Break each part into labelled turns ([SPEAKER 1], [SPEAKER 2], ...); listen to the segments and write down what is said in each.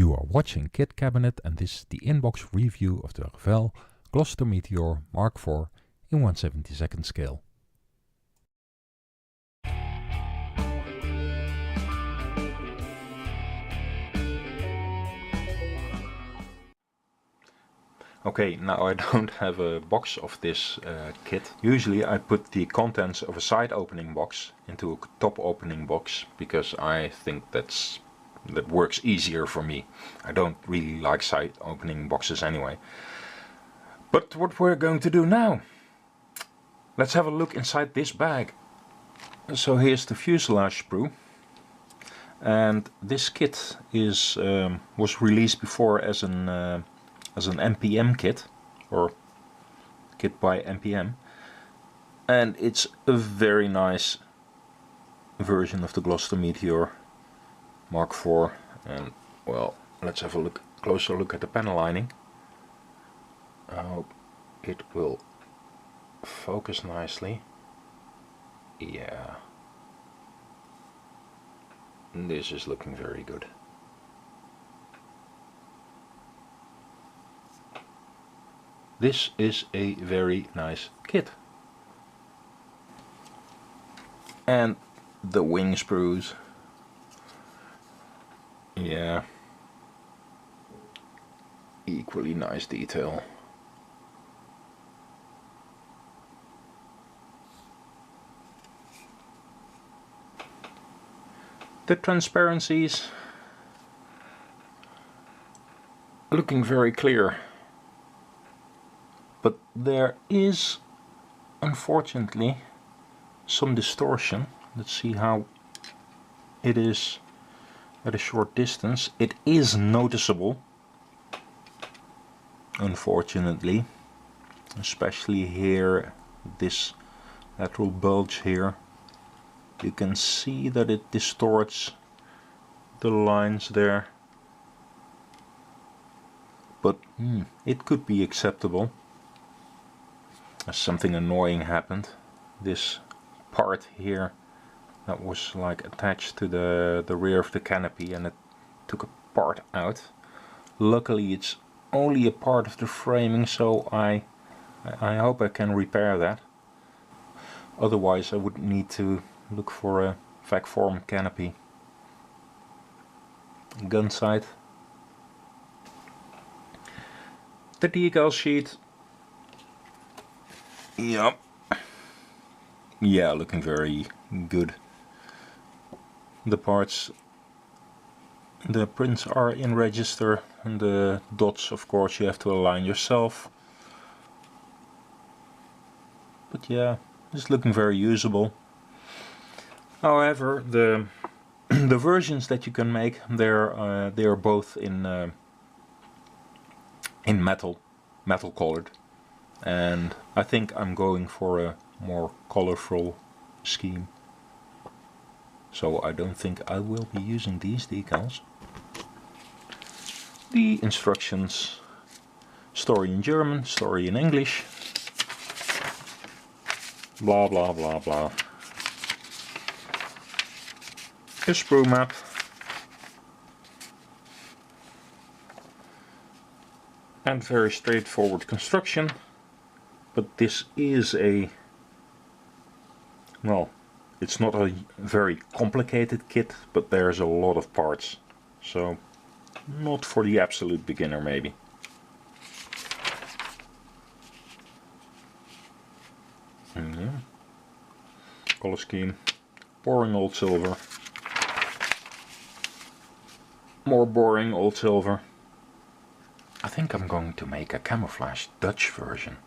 [SPEAKER 1] You are watching Kit Kabinet, and this is the inbox review of the Revell Gloster Meteor Mk.4 in 1/72 scale. Okay, now I don't have a box of this kit. Usually I put the contents of a side opening box into a top opening box because I think that works easier for me. I don't really like side opening boxes anyway. But what we're going to do now, let's have a look inside this bag. So here's the fuselage sprue, and this kit is was released before as an MPM kit, or kit by MPM, and it's a very nice version of the Gloster Meteor Mk.4. And well, let's have a closer look at the panel lining. I hope it will focus nicely. Yeah, this is looking very good. This is a very nice kit. And the wing sprues. Yeah. Equally nice detail. The transparencies looking very clear. But there is, unfortunately, some distortion. Let's see how it is at a short distance. It is noticeable, unfortunately, especially here, this lateral bulge here. You can see that it distorts the lines there. But it could be acceptable. Something annoying happened. This part here that was like attached to the rear of the canopy, and it took a part out. Luckily it's only a part of the framing, so I hope I can repair that. Otherwise I would need to look for a vac form canopy. Gun sight. The decal sheet. Yep. Yeah, looking very good. The parts, the prints are in register, and the dots, of course, you have to align yourself. But yeah, it's looking very usable. However, the versions that you can make, they are both in metal colored. And I think I'm going for a more colorful scheme. So I don't think I will be using these decals. The instructions, story in German, story in English. Blah blah blah blah. A sprue map. And very straightforward construction. But this is well, it's not a very complicated kit, but there's a lot of parts. So, not for the absolute beginner maybe. Yeah. Color scheme. Boring old silver. More boring old silver. I think I'm going to make a camouflage Dutch version.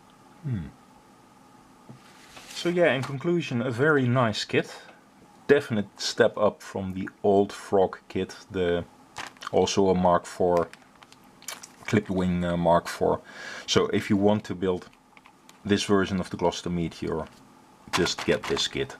[SPEAKER 1] So yeah, in conclusion, a very nice kit. Definite step up from the old Frog kit, also a Mk.4, clipped wing Mk.4. So if you want to build this version of the Gloster Meteor, just get this kit.